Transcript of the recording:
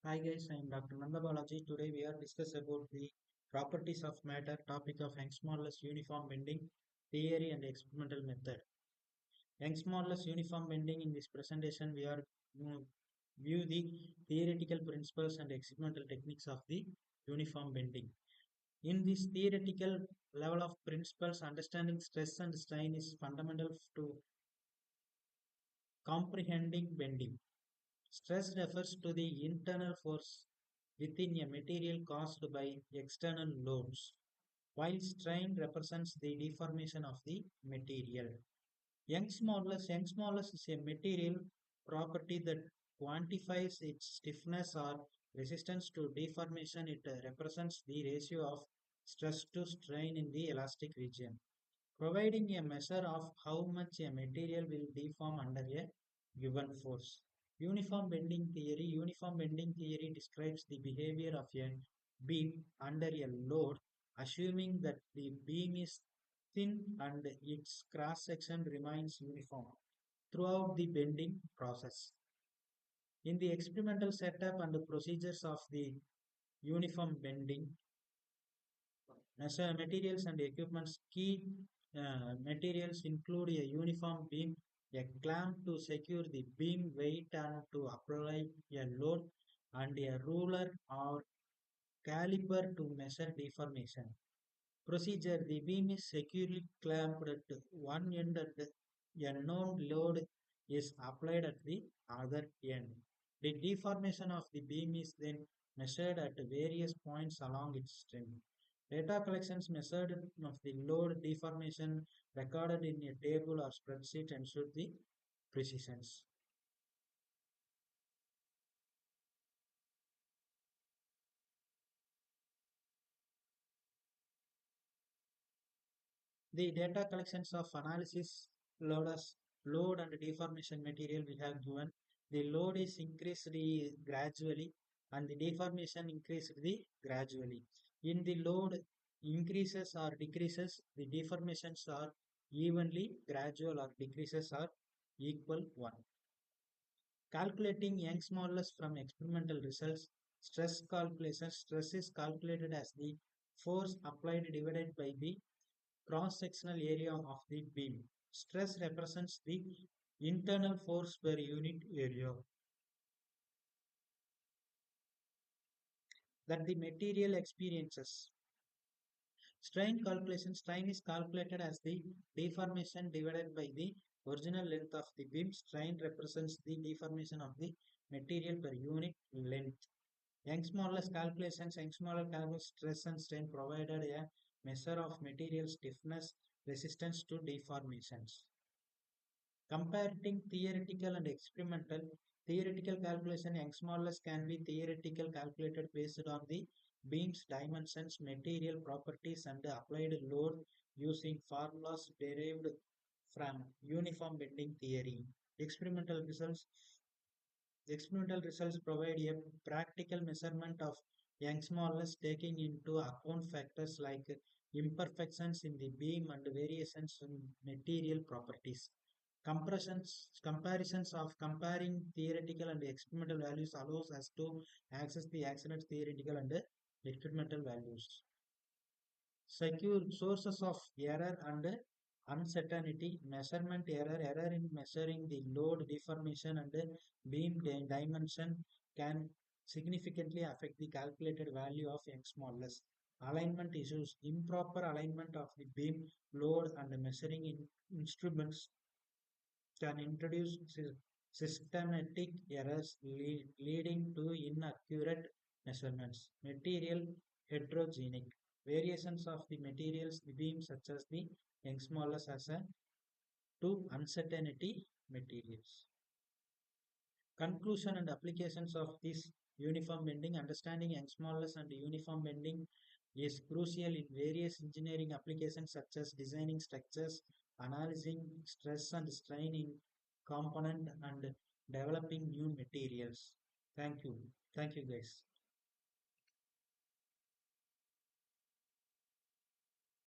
Hi guys, I am Dr.S.Nandhabalaji. Today we are discuss about the properties of matter, topic of Young's modulus uniform bending, theory and experimental method. Young's modulus uniform bending. In this presentation, we are view the theoretical principles and experimental techniques of the uniform bending. In this theoretical level of principles, understanding stress and strain is fundamental to comprehending bending. Stress refers to the internal force within a material caused by external loads, while strain represents the deformation of the material. Young's modulus is a material property that quantifies its stiffness or resistance to deformation. It represents the ratio of stress to strain in the elastic region, providing a measure of how much a material will deform under a given force. Uniform bending theory describes the behavior of a beam under a load, assuming that the beam is thin and its cross section remains uniform throughout the bending process. In the experimental setup and the procedures of the uniform bending, materials and equipments. Key materials include a uniform beam, a clamp to secure the beam weight and to apply a load, and a ruler or caliper to measure deformation. Procedure: the beam is securely clamped at one end and a known load is applied at the other end. The deformation of the beam is then measured at various points along its strength. Data collections measured of the load deformation recorded in a table or spreadsheet ensure the precision. The data collections of analysis load and deformation material we have given. The load is increased gradually and the deformation increased gradually. In the load increases or decreases, the deformations are evenly gradual or decreases are equal one. Calculating Young's modulus from experimental results. Stress calculation. Stress is calculated as the force applied divided by the cross-sectional area of the beam. Stress represents the internal force per unit area that the material experiences. Strain calculation. Strain is calculated as the deformation divided by the original length of the beam. Strain represents the deformation of the material per unit length. Young's modulus calculations. Young's modulus calculates stress and strain provided a measure of material stiffness resistance to deformations. Comparing theoretical and experimental. Theoretical calculation. Young's modulus can be theoretical calculated based on the beam's dimensions, material properties and applied load using formulas derived from uniform bending theory. Experimental results. Experimental results provide a practical measurement of Young's modulus taking into account factors like imperfections in the beam and variations in material properties. Comparisons of comparing theoretical and experimental values allows us to access the accident theoretical and experimental values. Secure sources of error and uncertainty. Measurement error. Error in measuring the load deformation and beam dimension can significantly affect the calculated value of Young's modulus. Alignment issues. Improper alignment of the beam, load and measuring instruments can introduce systematic errors leading to inaccurate measurements. Material heterogenic. Variations of the materials the beam such as the Young's modulus as a to uncertainty materials. Conclusion and applications of this uniform bending. Understanding Young's modulus and uniform bending is crucial in various engineering applications such as designing structures, analyzing stress and strain in component and developing new materials. Thank you. Thank you guys.